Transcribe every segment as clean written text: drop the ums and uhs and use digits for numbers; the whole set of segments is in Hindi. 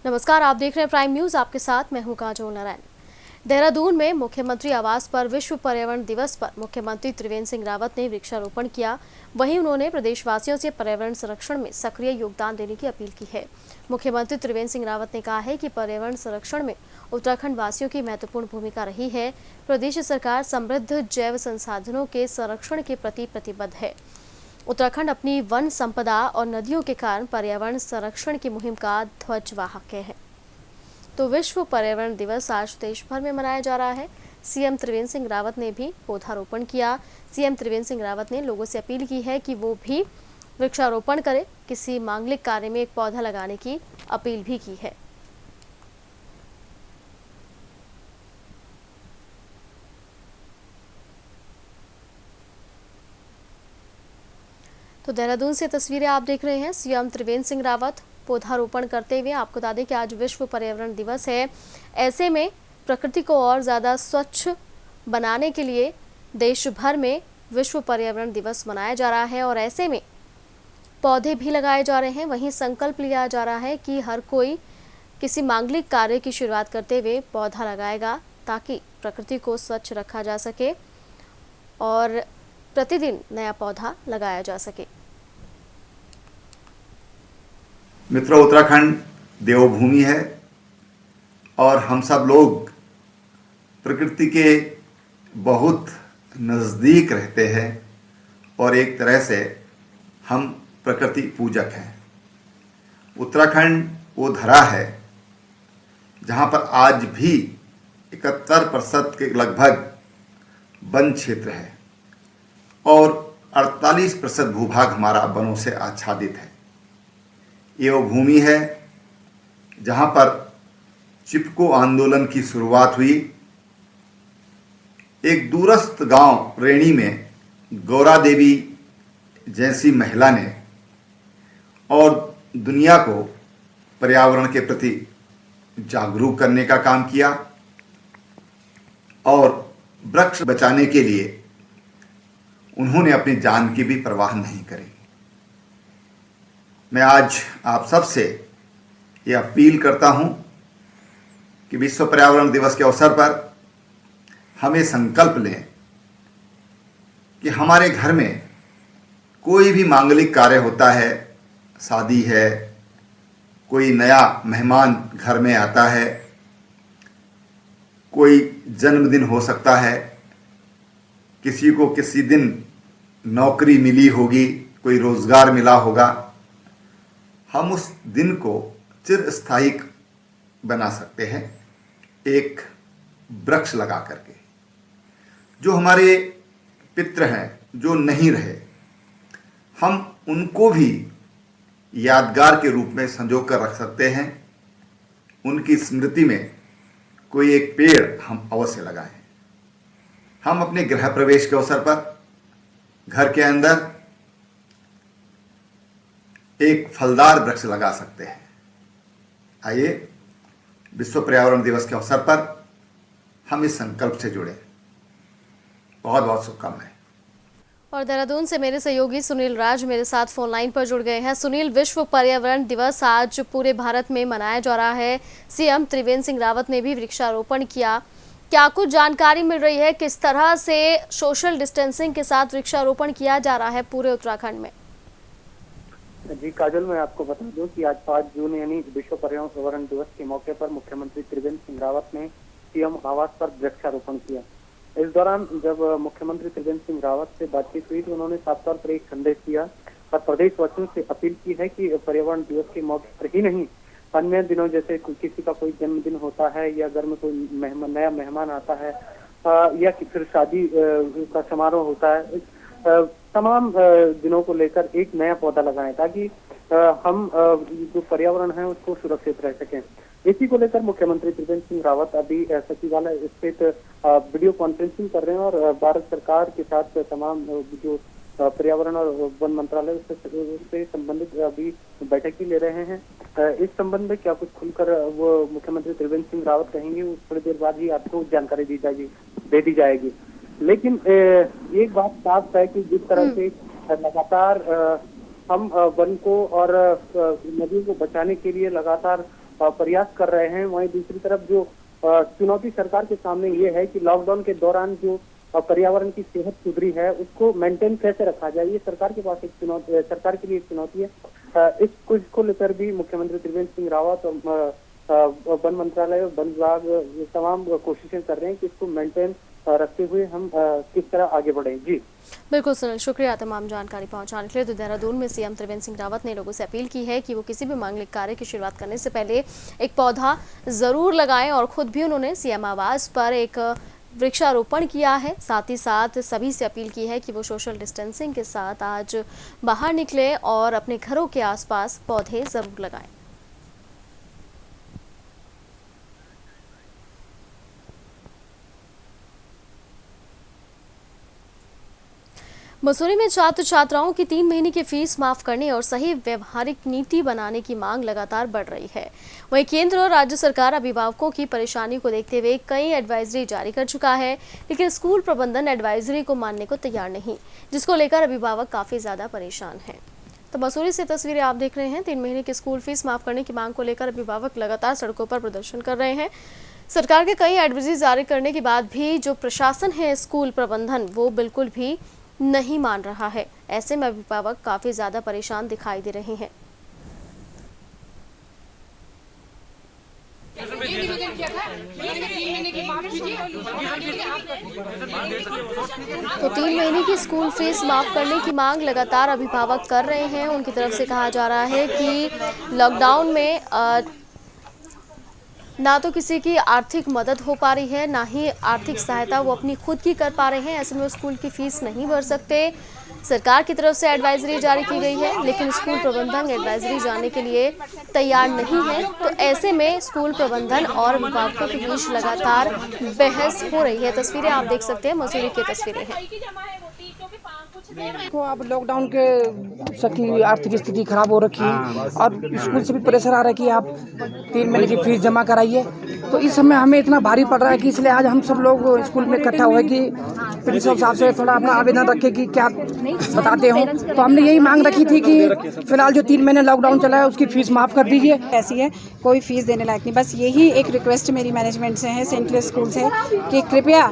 नमस्कार, आप देख रहे हैं प्राइम न्यूज। आपके साथ मैं हूं काजोल नारायण। देहरादून में मुख्यमंत्री आवास पर विश्व पर्यावरण दिवस पर मुख्यमंत्री त्रिवेंद्र सिंह रावत ने वृक्षारोपण किया। वहीं उन्होंने प्रदेशवासियों से पर्यावरण संरक्षण में सक्रिय योगदान देने की अपील की है। मुख्यमंत्री त्रिवेंद्र सिंह रावत ने कहा है कि पर्यावरण संरक्षण में उत्तराखंड वासियों की महत्वपूर्ण भूमिका रही है। प्रदेश सरकार समृद्ध जैव संसाधनों के संरक्षण के प्रति प्रतिबद्ध है। उत्तराखंड अपनी वन संपदा और नदियों के कारण पर्यावरण संरक्षण की मुहिम का ध्वजवाहक है। तो विश्व पर्यावरण दिवस आज देश भर में मनाया जा रहा है। सीएम त्रिवेंद्र सिंह रावत ने भी पौधारोपण किया। सीएम त्रिवेंद्र सिंह रावत ने लोगों से अपील की है कि वो भी वृक्षारोपण करें। किसी मांगलिक कार्य में एक पौधा लगाने की अपील भी की है। तो देहरादून से तस्वीरें आप देख रहे हैं। सीएम त्रिवेंद्र सिंह रावत पौधारोपण करते हुए। आपको बता दें कि आज विश्व पर्यावरण दिवस है। ऐसे में प्रकृति को और ज़्यादा स्वच्छ बनाने के लिए देश भर में विश्व पर्यावरण दिवस मनाया जा रहा है और ऐसे में पौधे भी लगाए जा रहे हैं। वहीं संकल्प लिया जा रहा है कि हर कोई किसी मांगलिक कार्य की शुरुआत करते हुए पौधा लगाएगा ताकि प्रकृति को स्वच्छ रखा जा सके और प्रतिदिन नया पौधा लगाया जा सके। मित्रों, उत्तराखंड देवभूमि है और हम सब लोग प्रकृति के बहुत नज़दीक रहते हैं और एक तरह से हम प्रकृति पूजक हैं। उत्तराखंड वो धरा है जहाँ पर आज भी 71% के लगभग वन क्षेत्र है और 48% भूभाग हमारा वनों से आच्छादित है। ये वो भूमि है जहाँ पर चिपको आंदोलन की शुरुआत हुई। एक दूरस्थ गांव रेणी में गौरा देवी जैसी महिला ने और दुनिया को पर्यावरण के प्रति जागरूक करने का काम किया और वृक्ष बचाने के लिए उन्होंने अपनी जान की भी परवाह नहीं करी। मैं आज आप सबसे ये अपील करता हूं कि विश्व पर्यावरण दिवस के अवसर पर हमें संकल्प लें कि हमारे घर में कोई भी मांगलिक कार्य होता है, शादी है, कोई नया मेहमान घर में आता है, कोई जन्मदिन हो सकता है, किसी को किसी दिन नौकरी मिली होगी, कोई रोजगार मिला होगा, हम उस दिन को चिरस्थायी बना सकते हैं एक वृक्ष लगा करके। जो हमारे पितृ हैं, जो नहीं रहे, हम उनको भी यादगार के रूप में संजो कर रख सकते हैं। उनकी स्मृति में कोई एक पेड़ हम अवश्य लगाएं। हम अपने गृह प्रवेश के अवसर पर घर के अंदर एक फलदार वृक्ष लगा सकते हैं। आइए विश्व पर्यावरण दिवस के अवसर पर हम इस संकल्प से जुड़े। बहुत बहुत शुभकामनाएं। और देहरादून से मेरे सहयोगी सुनील राज मेरे साथ फोन लाइन पर जुड़ गए हैं। सुनील, विश्व पर्यावरण दिवस आज पूरे भारत में मनाया जा रहा है। सीएम त्रिवेंद्र सिंह रावत ने भी वृक्षारोपण किया। क्या कुछ जानकारी मिल रही है किस तरह से सोशल डिस्टेंसिंग के साथ वृक्षारोपण किया जा रहा है पूरे उत्तराखंड में? जी काजल, मैं आपको बता दूं कि आज 5 जून यानी विश्व पर्यावरण दिवस के मौके पर मुख्यमंत्री त्रिवेंद्र सिंह रावत ने सीएम आवास पर वृक्षारोपण किया। इस दौरान जब मुख्यमंत्री त्रिवेंद्र सिंह रावत से बातचीत हुई तो उन्होंने साफ तौर पर एक संदेश दिया और प्रदेशवासियों से अपील की है कि पर्यावरण दिवस के मौके पर ही नहीं, अन्य दिनों जैसे किसी का कोई जन्मदिन होता है या घर में कोई नया मेहमान आता है या फिर शादी का समारोह होता है, तमाम दिनों को लेकर एक नया पौधा लगाएं ताकि हम जो पर्यावरण है उसको सुरक्षित रह सकें। इसी को लेकर मुख्यमंत्री त्रिवेंद्र सिंह रावत अभी सचिवालय स्थित वीडियो कॉन्फ्रेंसिंग कर रहे हैं और भारत सरकार के साथ तमाम जो पर्यावरण और वन मंत्रालय उससे संबंधित अभी बैठक भी ले रहे हैं। इस संबंध में क्या कुछ खुलकर वो मुख्यमंत्री त्रिवेंद्र सिंह रावत कहेंगे, वो थोड़ी देर बाद ही आपको जानकारी दे दी जाएगी। लेकिन एक बात साफ है कि जिस तरह से लगातार हम वन को और नदियों को बचाने के लिए लगातार प्रयास कर रहे हैं, वहीं दूसरी तरफ जो चुनौती सरकार के सामने ये है कि लॉकडाउन के दौरान जो पर्यावरण की सेहत सुधरी है उसको मेंटेन कैसे रखा जाए, ये सरकार के पास एक चुनौती, सरकार के लिए एक चुनौती है। इस कुछ को लेकर भी मुख्यमंत्री त्रिवेंद्र सिंह रावत और वन मंत्रालय और वन विभाग ये तमाम कोशिशें कर रहे हैं कि इसको मेंटेन रखते हुए हम किस तरह आगे बढ़े। जी बिल्कुल सुनील, शुक्रिया तमाम जानकारी पहुंचाने के लिए। तो देहरादून में सीएम त्रिवेंद्र सिंह रावत ने लोगों से अपील की है कि वो किसी भी मांगलिक कार्य की शुरुआत करने से पहले एक पौधा जरूर लगाएं और खुद भी उन्होंने सीएम आवास पर एक वृक्षारोपण किया है। साथ ही साथ सभी से अपील की है कि वो सोशल डिस्टेंसिंग के साथ आज बाहर निकले और अपने घरों के आसपास पौधे जरूर लगाएं। मसूरी में छात्र छात्राओं की 3 महीने की फीस माफ करने और सही व्यवहारिक नीति बनाने की मांग लगातार बढ़ रही है। वहीं केंद्र और राज्य सरकार अभिभावकों की परेशानी को देखते हुए कई एडवाइजरी जारी कर चुका है, लेकिन स्कूल प्रबंधन एडवाइजरी को मानने को तैयार नहीं, जिसको लेकर अभिभावक काफी ज्यादा परेशान हैं। तो मसूरी से तस्वीरें आप देख रहे हैं। 3 महीने की स्कूल फीस माफ करने की मांग को लेकर अभिभावक लगातार सड़कों पर प्रदर्शन कर रहे हैं। सरकार के कई एडवाइजरी जारी करने के बाद भी जो प्रशासन है, स्कूल प्रबंधन, वो बिल्कुल भी नहीं मान रहा है। ऐसे में अभिभावक काफी ज्यादा परेशान दिखाई दे रहे हैं। तो 3 महीने की स्कूल फीस माफ करने की मांग लगातार अभिभावक कर रहे हैं। उनकी तरफ से कहा जा रहा है कि लॉकडाउन में ना तो किसी की आर्थिक मदद हो पा रही है, ना ही आर्थिक सहायता वो अपनी खुद की कर पा रहे हैं। ऐसे में स्कूल की फीस नहीं भर सकते। सरकार की तरफ से एडवाइजरी जारी की गई है, लेकिन स्कूल प्रबंधन एडवाइजरी जाने के लिए तैयार नहीं है। तो ऐसे में स्कूल प्रबंधन और अभिभावकों के बीच लगातार बहस हो रही है। तस्वीरें आप देख सकते हैं, मसूरी की तस्वीरें हैं। तो अब लॉकडाउन के सबकी आर्थिक स्थिति खराब हो रखी है और स्कूल से भी प्रेशर आ रहा है कि आप 3 महीने की फीस जमा कराइए। तो इस समय हमें इतना भारी पड़ रहा है कि इसलिए आज हम सब लोग स्कूल में इकट्ठा हुए कि प्रिंसिपल साहब से थोड़ा अपना आवेदन रखे कि क्या बताते हो। तो हमने यही मांग रखी थी कि फिलहाल जो 3 महीने लॉकडाउन चला है उसकी फीस माफ कर दीजिए। ऐसी है, कोई फीस देने लायक नहीं। बस यही एक रिक्वेस्ट मेरी मैनेजमेंट से है, सेंट क्लेयर स्कूल से, कि कृपया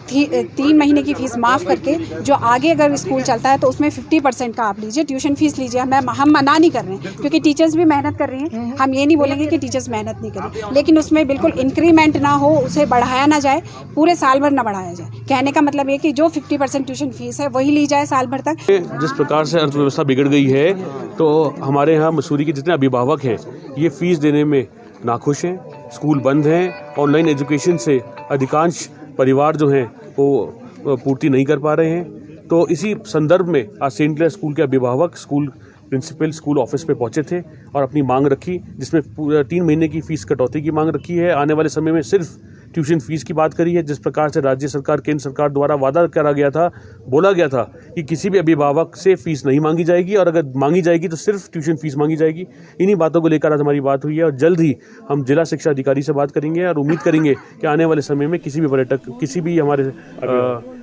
3 महीने की फीस माफ़ करके जो आगे अगर स्कूल चलता है तो उसमें 50% का आप लीजिए, ट्यूशन फीस लीजिए। हम मना नहीं कर रहे हैं क्योंकि टीचर्स भी मेहनत कर रही हैं। हम ये नहीं बोलेंगे कि टीचर्स मेहनत नहीं करें, लेकिन उसमें बिल्कुल इंक्रीमेंट ना हो, उसे बढ़ाया ना जाए, पूरे साल भर ना बढ़ाया जाए। कहने का मतलब ये कि जो 50% ट्यूशन फीस है वही ली जाए साल भर तक। जिस प्रकार से अर्थव्यवस्था बिगड़ गई है, तो हमारे यहाँ मसूरी के जितने अभिभावक हैं ये फीस देने में नाखुश हैं। स्कूल बंद हैं, ऑनलाइन एजुकेशन से अधिकांश परिवार जो हैं वो पूर्ति नहीं कर पा रहे हैं। तो इसी संदर्भ में आज सेंट क्लेयर स्कूल के अभिभावक स्कूल प्रिंसिपल स्कूल ऑफिस पे पहुंचे थे और अपनी मांग रखी, जिसमें 3 महीने की फीस कटौती की मांग रखी है। आने वाले समय में सिर्फ ट्यूशन फीस की बात करी है। जिस प्रकार से राज्य सरकार, केंद्र सरकार द्वारा वादा करा गया था, बोला गया था कि किसी भी अभिभावक से फीस नहीं मांगी जाएगी और अगर मांगी जाएगी तो सिर्फ ट्यूशन फीस मांगी जाएगी। इन्हीं बातों को लेकर आज हमारी बात हुई है और जल्द ही हम जिला शिक्षा अधिकारी से बात करेंगे और उम्मीद करेंगे कि आने वाले समय में किसी भी पर्यटक, किसी भी हमारे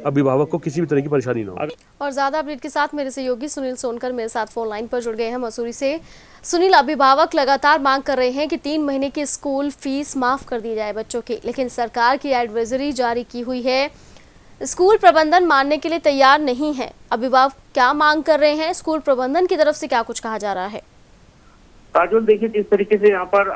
अभिभावक को किसी भी तरह की परेशानी ना हो। और ज्यादा अपडेट के साथ मेरे सहयोगी सुनील सोनकर मेरे साथ फोन लाइन पर जुड़ गए हैं मसूरी से। सुनील, अभिभावक लगातार मांग कर रहे हैं कि 3 महीने की स्कूल फीस माफ कर दी जाए बच्चों की, लेकिन सरकार की एडवाइजरी जारी की हुई है। स्कूल प्रबंधन मानने के लिए तैयार नहीं है। अभिभावक क्या मांग कर रहे हैं, स्कूल प्रबंधन की तरफ से क्या कुछ कहा जा रहा है? काजोल, देखिए जिस तरीके से यहाँ पर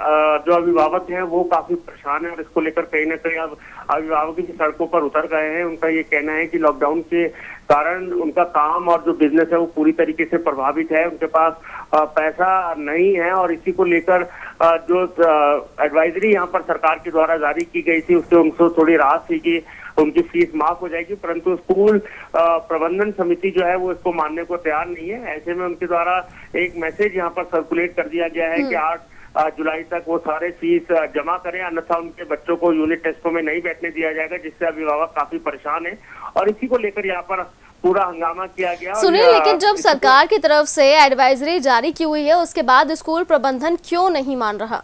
जो अभिभावक हैं वो काफी परेशान है और इसको लेकर कहीं ना कहीं अब अभिभावक भी सड़कों पर उतर गए हैं। उनका ये कहना है कि लॉकडाउन के कारण उनका काम और जो बिजनेस है वो पूरी तरीके से प्रभावित है। उनके पास पैसा नहीं है और इसी को लेकर जो एडवाइजरी यहाँ पर सरकार के द्वारा जारी की गई थी उससे उनको थोड़ी राहत थी कि उनकी फीस माफ हो जाएगी, परंतु स्कूल प्रबंधन समिति जो है वो इसको मानने को तैयार नहीं है। ऐसे में उनके द्वारा एक मैसेज यहाँ पर सर्कुलेट कर दिया गया है कि 8 जुलाई तक वो सारे फीस जमा करें, अन्यथा उनके बच्चों को यूनिट टेस्टों में नहीं बैठने दिया जाएगा, जिससे अभिभावक काफी परेशान है और इसी को लेकर यहाँ पर पूरा हंगामा किया गया। सुनील, लेकिन जब सरकार की तरफ से एडवाइजरी जारी की हुई है उसके बाद स्कूल प्रबंधन क्यों नहीं मान रहा?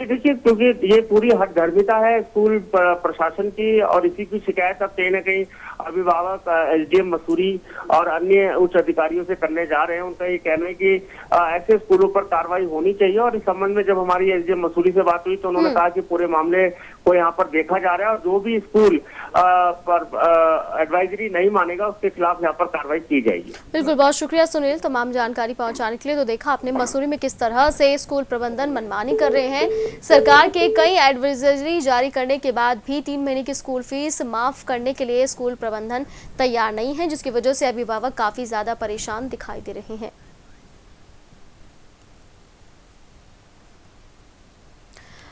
देखिए, क्योंकि ये पूरी हठधर्मिता है स्कूल प्रशासन की और इसी की शिकायत अब कहीं ना कहीं अभिभावक एसडीएम मसूरी और अन्य उच्च अधिकारियों से करने जा रहे हैं। उनका ये कहना है कि ऐसे स्कूलों पर कार्रवाई होनी चाहिए। और इस संबंध में जब हमारी एसडीएम मसूरी से बात हुई तो उन्होंने कहा कि पूरे मामले को यहाँ पर देखा जा रहा है और जो भी स्कूल पर एडवाइजरी नहीं मानेगा उसके खिलाफ यहाँ पर कार्रवाई की जाएगी। बिल्कुल, बहुत शुक्रिया सुनील तमाम जानकारी पहुंचाने के लिए। तो देखा आपने मसूरी में किस तरह से स्कूल प्रबंधन मनमानी कर रहे हैं। सरकार के कई एडवाइजरी जारी करने के बाद भी 3 महीने की स्कूल फीस माफ करने के लिए स्कूल प्रबंधन तैयार नहीं है, जिसकी वजह से अभिभावक काफी ज्यादा परेशान दिखाई दे रहे हैं।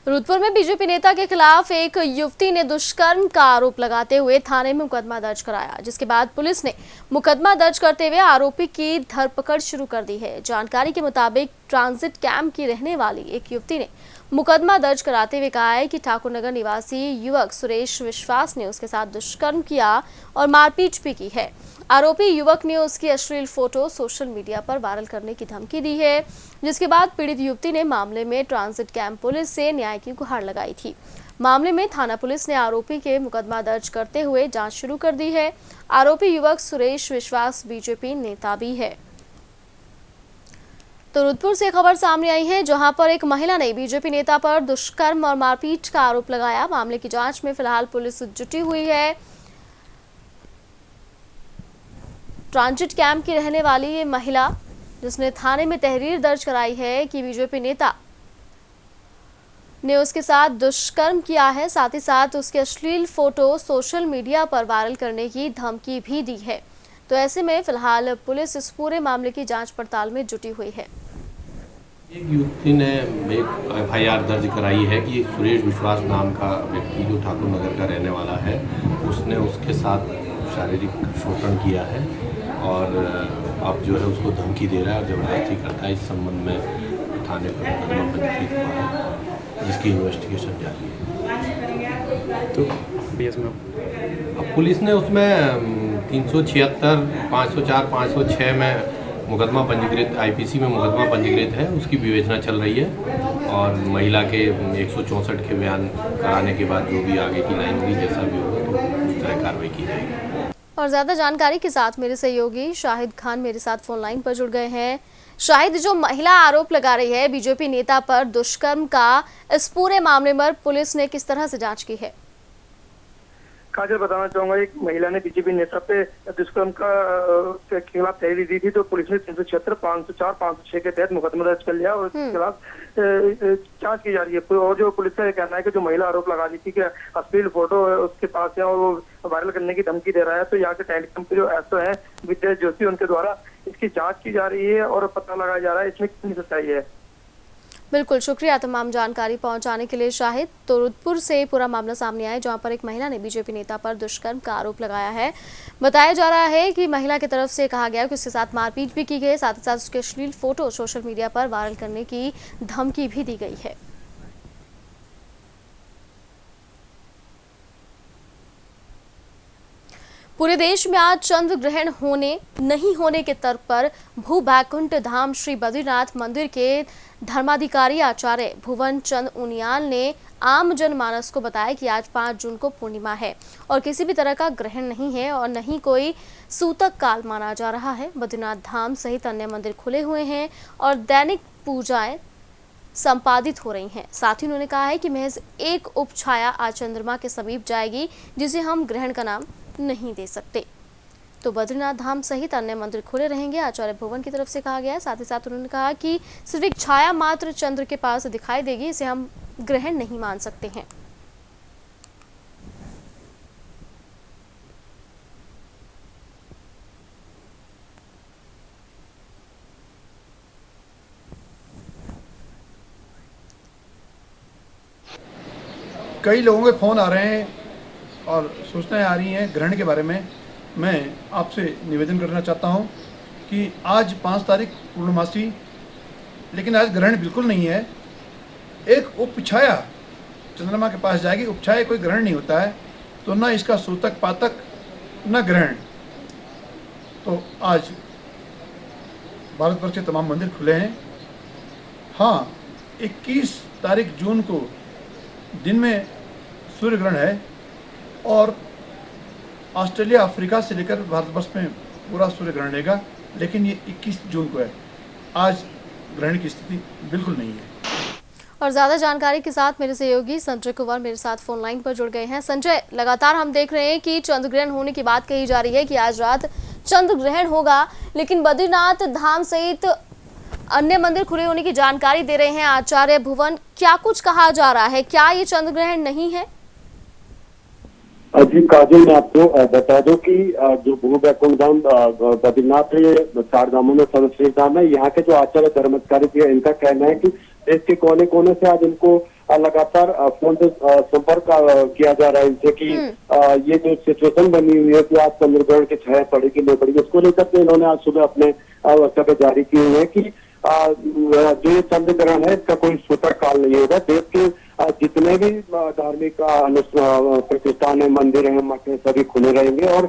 रुद्रपुर में बीजेपी नेता के खिलाफ एक युवती ने दुष्कर्म का आरोप लगाते हुए थाने में मुकदमा दर्ज कराया, जिसके बाद पुलिस ने मुकदमा दर्ज करते हुए आरोपी की धरपकड़ शुरू कर दी है। जानकारी के मुताबिक ट्रांजिट कैंप की रहने वाली एक युवती ने मुकदमा दर्ज कराते हुए कहा है कि ठाकुर नगर निवासी युवक सुरेश विश्वास ने उसके साथ दुष्कर्म किया और मारपीट भी की है। आरोपी युवक ने उसकी अश्लील फोटो सोशल मीडिया पर वायरल करने की धमकी दी है, जिसके बाद पीड़ित युवती ने मामले में ट्रांजिट कैंप पुलिस से न्याय की गुहार लगाई थी। मामले में थाना पुलिस ने आरोपी के मुकदमा दर्ज करते हुए जांच शुरू कर दी है। आरोपी युवक सुरेश विश्वास बीजेपी नेता भी है। तो रुद्रपुर से खबर सामने आई है, जहां पर एक महिला ने बीजेपी नेता पर दुष्कर्म और मारपीट का आरोप लगाया। मामले की जांच में फिलहाल पुलिस जुटी हुई है। ट्रांजिट कैंप की रहने वाली ये महिला, जिसने थाने में तहरीर दर्ज कराई है कि बीजेपी नेता ने उसके साथ दुष्कर्म किया है, साथ ही साथ उसके अश्लील फोटो सोशल मीडिया पर वायरल करने की धमकी भी दी है। तो ऐसे में फिलहाल पुलिस इस पूरे मामले की जांच पड़ताल में जुटी हुई है। एक युवती ने एक एफआईआर दर्ज कराई है कि सुरेश विश्वास नाम का व्यक्ति जो ठाकुर नगर का रहने वाला है, उसने उसके साथ शारीरिक शोषण किया है और अब जो है उसको धमकी दे रहा है और जबरदस्ती करता है। इस संबंध में थाने पर मुकदमा पंजीकृत हुआ है, जिसकी इन्वेस्टिगेशन जारी है। तो अब पुलिस ने उसमें 376, 504, 506 में मुकदमा पंजीकृत, आईपीसी में मुकदमा पंजीकृत है, उसकी विवेचना चल रही है और महिला के 164 के बयान कराने के बाद जो भी आगे की लाइन होगी, जैसा भी होगा तो उस तरह कार्रवाई की जाएगी। और ज्यादा जानकारी के साथ मेरे सहयोगी शाहिद खान मेरे साथ फोन लाइन पर जुड़ गए हैं। शाहिद, जो महिला आरोप लगा रही है बीजेपी नेता पर दुष्कर्म का, इस पूरे मामले में पुलिस ने किस तरह से जांच की है? काजल, बताना चाहूंगा, एक महिला ने बीजेपी नेता पे दुष्कर्म के खिलाफ तहरीर दी थी, तो पुलिस ने 376, 504, 506 के तहत मुकदमा दर्ज कर लिया और उसके खिलाफ जांच की जा रही है। और जो पुलिस का ये कहना है कि जो महिला आरोप लगा रही थी कि अश्लील फोटो उसके पास है और वो वायरल करने की धमकी दे रहा है, तो यहाँ के टेलीकॉम के जो एसओ है विद्या जोशी, उनके द्वारा इसकी जाँच की जा रही है और पता लगाया जा रहा है इसमें कितनी सच्चाई है। बिल्कुल, शुक्रिया तमाम जानकारी पहुंचाने के लिए शाहिद। तो रुद्रपुर से पूरा मामला सामने आया, जहां पर एक महिला ने बीजेपी नेता पर दुष्कर्म का आरोप लगाया है। बताया जा रहा है कि महिला की तरफ से कहा गया कि उसके साथ मारपीट भी की गई, साथ ही साथ उसके अश्लील फोटो सोशल मीडिया पर वायरल करने की धमकी भी दी गई है। पूरे देश में आज चंद्र ग्रहण होने नहीं होने के तर्क पर भू बैकुंठ धाम श्री बद्रीनाथ मंदिर के धर्माधिकारी आचार्य भुवन चंद उनियाल ने आम जनमानस को बताया कि आज 5 जून को पूर्णिमा है और किसी भी तरह का ग्रहण नहीं है और न ही कोई सूतक काल माना जा रहा है। बद्रीनाथ धाम सहित अन्य मंदिर खुले हुए हैं और दैनिक पूजाएं संपादित हो रही हैं। साथ ही उन्होंने कहा है कि महज एक उपछाया आज चंद्रमा के समीप जाएगी, जिसे हम ग्रहण का नाम नहीं दे सकते। तो बद्रीनाथ धाम सहित अन्य मंदिर खुले रहेंगे, आचार्य भुवन की तरफ से कहा गया है। साथ ही साथ उन्होंने कहा कि सिर्फ एक छाया मात्र चंद्र के पास दिखाई देगी, इसे हम ग्रहण नहीं मान सकते हैं। कई लोगों के फोन आ रहे हैं और सूचनाएं आ रही हैं ग्रहण के बारे में। मैं आपसे निवेदन करना चाहता हूं कि आज 5 तारीख पूर्णमासी, लेकिन आज ग्रहण बिल्कुल नहीं है। एक उपछाया चंद्रमा के पास जाएगी, उपछाया कोई ग्रहण नहीं होता है, तो ना इसका सूतक पातक न ग्रहण। तो आज भारत वर्ष के तमाम मंदिर खुले हैं। हाँ, 21 तारीख जून को दिन में सूर्य ग्रहण है और ऑस्ट्रेलिया, अफ्रीका से लेकर भारतवर्ष में पूरा सूर्य ग्रहण रहेगा, लेकिन ये 21 जून को है। आज ग्रहण की स्थिति बिल्कुल नहीं है। और ज्यादा जानकारी के साथ मेरे सहयोगी संजय कुमार मेरे साथ फोन लाइन पर जुड़ गए हैं। संजय, लगातार हम देख रहे हैं कि चंद्र ग्रहण होने की बात कही जा रही है कि आज रात चंद्र ग्रहण होगा, लेकिन बद्रीनाथ धाम सहित अन्य मंदिर खुले होने की जानकारी दे रहे हैं आचार्य भुवन। क्या कुछ कहा जा रहा है, क्या ये चंद्र ग्रहण नहीं है? जी काजल, मैं आपको बता दूं कि जो गुरु बैकुंठ धाम बद्रीनाथ है, ये 4 धामों में सर्वश्रेष्ठ धाम है। यहाँ के जो आचार्य धर्माधिकारी थे, इनका कहना है कि देश के कोने कोने से आज इनको लगातार फोन से संपर्क किया जा रहा है इनसे कि ये जो सिचुएशन बनी हुई है कि आज चंद्र ग्रहण की छाया पड़ेगी नहीं पड़ेगी, उसको लेकर के इन्होंने आज सुबह अपने वक्तव्य जारी किए हुए हैं कि जो ये चंद्र ग्रहण है इसका कोई सूतक काल नहीं होगा। देश के जितने भी धार्मिक प्रतिष्ठान है, मंदिर है, मठ है, सभी खुले रहेंगे और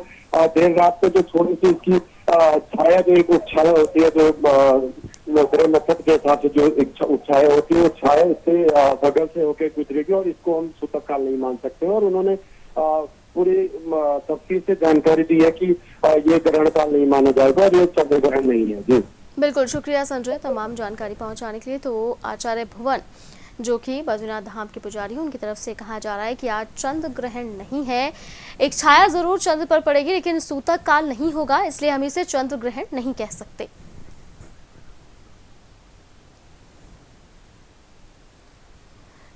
देर रात को जो थोड़ी सी इसकी छाया, जो एक छाया होती है, जो ग्रह नक्षत्र के हिसाब से जो छाया होती है, वो छाया इससे बगल से होकर गुजरेगी और इसको हम सूतक काल नहीं मान सकते। और उन्होंने पूरी तफसील से जानकारी दी है कि ये ग्रहण काल नहीं माना जाएगा और ये चंद्र ग्रहण नहीं है। जी बिल्कुल, शुक्रिया संजय तमाम जानकारी पहुंचाने के लिए। तो आचार्य भुवन जो कि बद्रीनाथ धाम के पुजारी हैं, उनकी तरफ से कहा जा रहा है कि आज चंद्र ग्रहण नहीं है, एक छाया जरूर चंद्र पर पड़ेगी लेकिन सूतक काल नहीं होगा, इसलिए हम इसे चंद्र ग्रहण नहीं कह सकते।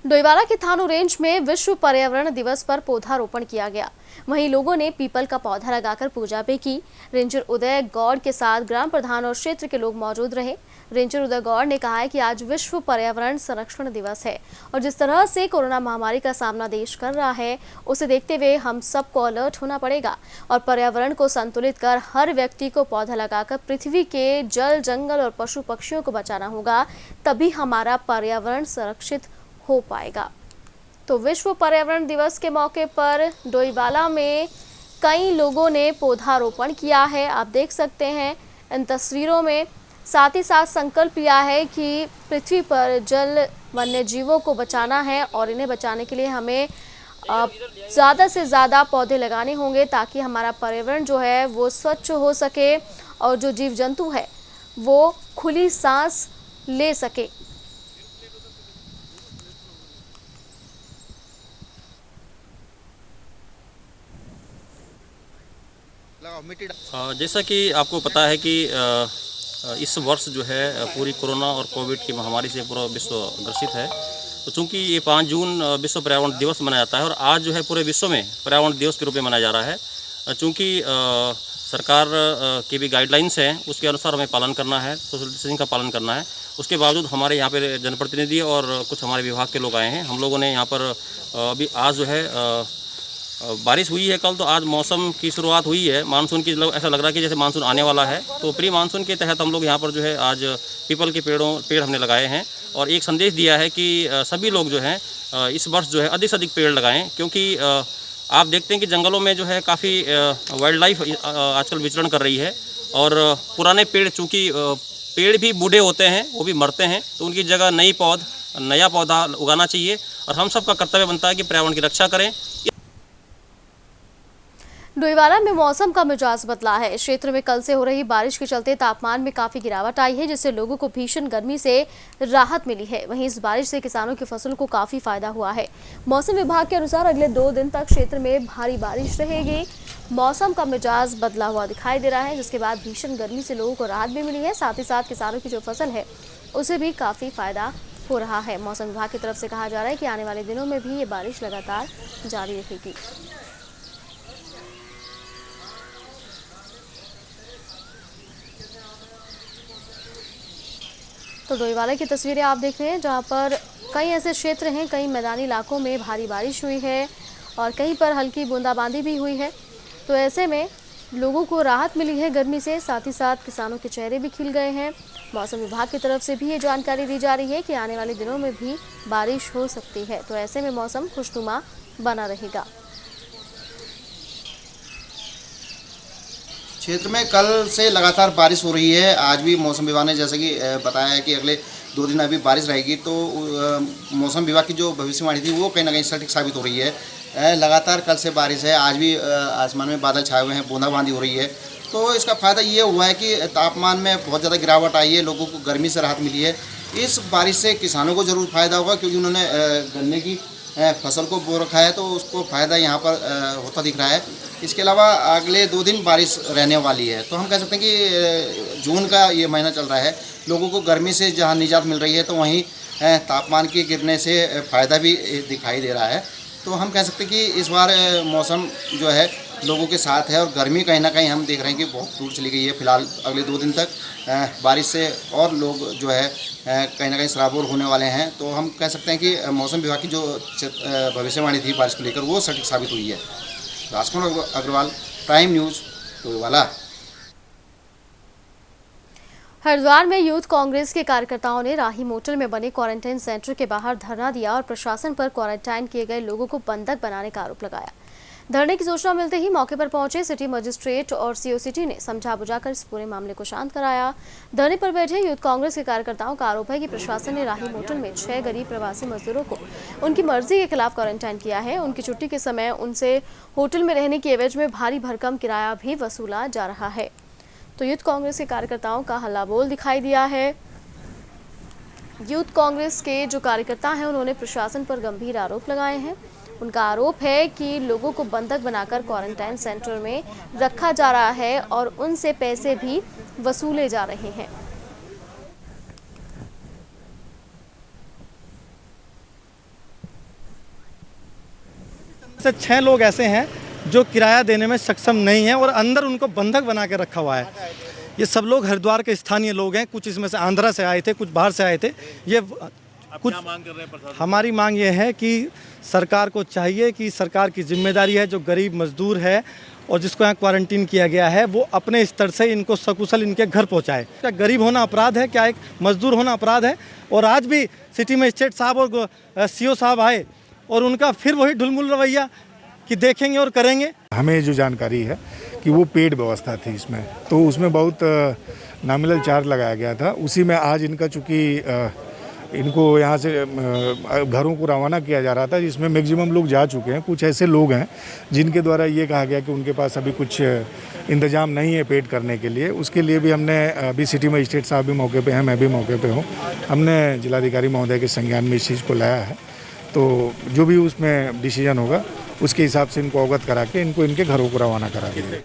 डोईवाला के थानू रेंज में विश्व पर्यावरण दिवस पर पौधारोपण किया गया। वहीं लोगों ने पीपल का पौधा लगाकर पूजा भी की। रेंजर उदय गौड़ के साथ ग्राम प्रधान और क्षेत्र के लोग मौजूद रहे। रेंजर उदय गौड़ ने कहा है कि आज विश्व पर्यावरण संरक्षण दिवस है और जिस तरह से कोरोना महामारी का सामना देश कर रहा है, उसे देखते हुए हम सबको अलर्ट होना पड़ेगा और पर्यावरण को संतुलित कर हर व्यक्ति को पौधा लगाकर पृथ्वी के जल, जंगल और पशु पक्षियों को बचाना होगा, तभी हमारा पर्यावरण संरक्षित हो पाएगा। तो विश्व पर्यावरण दिवस के मौके पर डोईवाला में कई लोगों ने पौधारोपण किया है, आप देख सकते हैं इन तस्वीरों में। साथ ही साथ संकल्प लिया है कि पृथ्वी पर जल, वन्य जीवों को बचाना है और इन्हें बचाने के लिए हमें ज़्यादा से ज़्यादा पौधे लगाने होंगे ताकि हमारा पर्यावरण जो है वो स्वच्छ हो सके और जो जीव जंतु है वो खुली सांस ले सके। जैसा कि आपको पता है कि इस वर्ष जो है पूरी कोरोना और कोविड की महामारी से पूरा विश्व ग्रसित है। तो चूंकि ये 5 जून विश्व पर्यावरण दिवस मनाया जाता है और आज जो है पूरे विश्व में पर्यावरण दिवस के रूप में मनाया जा रहा है। चूंकि सरकार की भी गाइडलाइंस हैं, उसके अनुसार हमें पालन करना है, सोशल डिस्टेंसिंग का पालन करना है। उसके बावजूद हमारे यहाँ पर जनप्रतिनिधि और कुछ हमारे विभाग के लोग आए हैं। हम लोगों ने यहाँ पर अभी आज जो है बारिश हुई है कल, तो आज मौसम की शुरुआत हुई है मानसून की। ऐसा लग रहा है कि जैसे मानसून आने वाला है। तो प्री मानसून के तहत हम लोग यहाँ पर जो है आज पीपल के पेड़ हमने लगाए हैं और एक संदेश दिया है कि सभी लोग जो हैं इस वर्ष जो है अधिक से अधिक पेड़ लगाएं, क्योंकि आप देखते हैं कि जंगलों में जो है काफ़ी वाइल्ड लाइफ आजकल विचरण कर रही है और पुराने पेड़, चूँकि पेड़ भी बूढ़े होते हैं, वो भी मरते हैं, तो उनकी जगह नया पौधा उगाना चाहिए और हम सबका कर्तव्य बनता है कि पर्यावरण की रक्षा करें। डोईवाला में मौसम का मिजाज बदला है। क्षेत्र में कल से हो रही बारिश के चलते तापमान में काफी गिरावट आई है, जिससे लोगों को भीषण गर्मी से राहत मिली है। वहीं इस बारिश से किसानों की फसल को काफी फायदा हुआ है। मौसम विभाग के अनुसार अगले 2 दिन तक क्षेत्र में भारी बारिश रहेगी। मौसम का मिजाज बदला हुआ दिखाई दे रहा है, जिसके बाद भीषण गर्मी से लोगों को राहत भी मिली है। साथ ही साथ किसानों की जो फसल है उसे भी काफी फायदा हो रहा है। मौसम विभाग की तरफ से कहा जा रहा है कि आने वाले दिनों में भी ये बारिश लगातार जारी रहेगी। तो डोईवाला की तस्वीरें आप देख रहे हैं, जहां पर कई ऐसे क्षेत्र हैं, कई मैदानी इलाकों में भारी बारिश हुई है और कहीं पर हल्की बूंदाबांदी भी हुई है। तो ऐसे में लोगों को राहत मिली है गर्मी से, साथ ही साथ किसानों के चेहरे भी खिल गए हैं। मौसम विभाग की तरफ से भी ये जानकारी दी जा रही है कि आने वाले दिनों में भी बारिश हो सकती है। तो ऐसे में मौसम खुशनुमा बना रहेगा। क्षेत्र में कल से लगातार बारिश हो रही है। आज भी मौसम विभाग ने जैसे कि बताया है कि अगले 2 दिन अभी बारिश रहेगी तो मौसम विभाग की जो भविष्यवाणी थी वो कहीं ना कहीं सटीक साबित हो रही है। लगातार कल से बारिश है, आज भी आसमान में बादल छाए हुए हैं, बूंदाबांदी हो रही है। तो इसका फ़ायदा ये हुआ है कि तापमान में बहुत ज़्यादा गिरावट आई है, लोगों को गर्मी से राहत मिली है। इस बारिश से किसानों को ज़रूर फ़ायदा होगा, क्योंकि उन्होंने गन्ने की फसल को बो रखा है, तो उसको फ़ायदा यहाँ पर होता दिख रहा है। इसके अलावा अगले 2 दिन बारिश रहने वाली है, तो हम कह सकते हैं कि जून का ये महीना चल रहा है, लोगों को गर्मी से जहाँ निजात मिल रही है, तो वहीं तापमान के गिरने से फ़ायदा भी दिखाई दे रहा है। तो हम कह सकते हैं कि इस बार मौसम जो है लोगों के साथ है, और गर्मी कहीं ना कहीं हम देख रहे हैं कि बहुत दूर चली गई है। फिलहाल अगले 2 दिन तक बारिश से और लोग जो है कहीं ना कहीं सराबोर होने वाले हैं। तो हम कह सकते हैं कि मौसम विभाग की जो भविष्यवाणी थी बारिश को लेकर वो सटीक साबित हुई है। राजकुमार अग्रवाल, प्राइम न्यूज़, टोईवाला। हरिद्वार में यूथ कांग्रेस के कार्यकर्ताओं ने राही मोटल में बने क्वारंटाइन सेंटर के बाहर धरना दिया और प्रशासन पर क्वारंटाइन किए गए लोगों को बंधक बनाने का आरोप लगाया। धरने की सूचना मिलते ही मौके पर पहुंचे सिटी मजिस्ट्रेट और सीओ सिटी ने समझा बुझाकर इस पूरे मामले को शांत कराया। धरने पर बैठे यूथ कांग्रेस के कार्यकर्ताओं का आरोप है कि प्रशासन ने राही मोटल में 6 गरीब प्रवासी मजदूरों को उनकी मर्जी के खिलाफ क्वारंटाइन किया है। उनकी छुट्टी के समय उनसे होटल में रहने की एवज में भारी भरकम किराया भी वसूला जा रहा है। तो यूथ कांग्रेस के कार्यकर्ताओं का हल्ला बोल दिखाई दिया है। यूथ कांग्रेस के जो कार्यकर्ता हैं उन्होंने प्रशासन पर गंभीर आरोप लगाए हैं। उनका आरोप है कि लोगों को बंधक बनाकर क्वारंटाइन सेंटर में रखा जा रहा है और उनसे पैसे भी वसूले जा रहे हैं। से 6 लोग ऐसे हैं जो किराया देने में सक्षम नहीं है और अंदर उनको बंधक बना के रखा हुआ है। ये सब लोग हरिद्वार के स्थानीय लोग हैं, कुछ इसमें से आंध्रा से आए थे, कुछ बाहर से आए थे। ये कुछ मांग कर रहे हैं प्रशासन? हमारी मांग ये है कि सरकार को चाहिए कि सरकार की जिम्मेदारी है, जो गरीब मजदूर है और जिसको यहाँ क्वारंटीन किया गया है वो अपने स्तर से इनको सकुशल इनके घर पहुँचाए। क्या गरीब होना अपराध है? क्या एक मजदूर होना अपराध है? और आज भी सिटी मजिस्ट्रेट साहब और सीओ साहब आए और उनका फिर वही ढुलमुल रवैया कि देखेंगे और करेंगे। हमें जो जानकारी है कि वो पेड व्यवस्था थी इसमें, तो उसमें बहुत नॉमिनल चार्ज लगाया गया था। उसी में आज इनका चूँकि इनको यहाँ से घरों को रवाना किया जा रहा था, जिसमें मैक्सिमम लोग जा चुके हैं। कुछ ऐसे लोग हैं जिनके द्वारा ये कहा गया कि उनके पास अभी कुछ इंतजाम नहीं है पेड करने के लिए। उसके लिए भी हमने अभी सिटी मजिस्ट्रेट साहब भी मौके पे हैं, मैं भी मौके पे हूँ। हमने जिलाधिकारी महोदय के संज्ञान में इस चीज़ को लाया है, तो जो भी उसमें डिसीजन होगा उसके हिसाब से इनको अवगत करा के इनको इनके घरों को रवाना करा देंगे।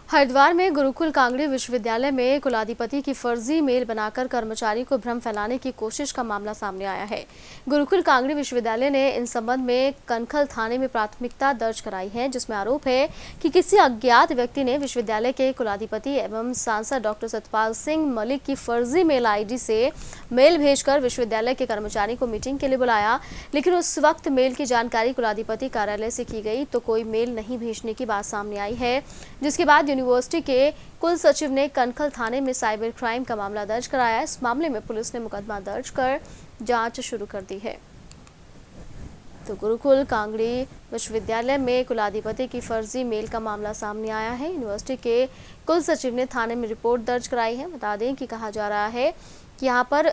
हरिद्वार में गुरुकुल कांगड़ी विश्वविद्यालय में कुलाधिपति की फर्जी मेल बनाकर कर्मचारी को भ्रम फैलाने की कोशिश का मामला सामने आया है। गुरुकुल कांगड़ी विश्वविद्यालय ने इन संबंध में कनखल थाने में प्राथमिकता दर्ज कराई है, जिसमें आरोप है कि किसी अज्ञात व्यक्ति ने विश्वविद्यालय के कुलाधिपति एवं सांसद डॉक्टर सतपाल सिंह मलिक की फर्जी मेल आईडी से मेल भेजकर विश्वविद्यालय के कर्मचारी को मीटिंग के लिए बुलाया, लेकिन उस वक्त मेल की जानकारी कुलाधिपति कार्यालय से की गई तो कोई मेल नहीं भेजने की बात सामने आई है, जिसके बाद यूनिवर्सिटी के कुल सचिव ने कनखल थाने में साइबर क्राइम का मामला दर्ज कराया। इस मामले में पुलिस ने मुकदमा दर्ज कर जांच शुरू कर दी है। तो गुरुकुल कांगड़ी विश्वविद्यालय में कुलाधिपति की फर्जी मेल का मामला सामने आया है। यूनिवर्सिटी के कुल सचिव ने थाने में रिपोर्ट दर्ज कराई है। बता दें कि कहा जा रहा है कि यहाँ पर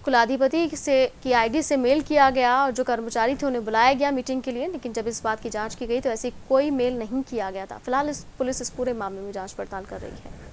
कुलाधिपति से की आईडी से मेल किया गया और जो कर्मचारी थे उन्हें बुलाया गया मीटिंग के लिए, लेकिन जब इस बात की जांच की गई तो ऐसी कोई मेल नहीं किया गया था। फिलहाल पुलिस इस पूरे मामले में जांच पड़ताल कर रही है।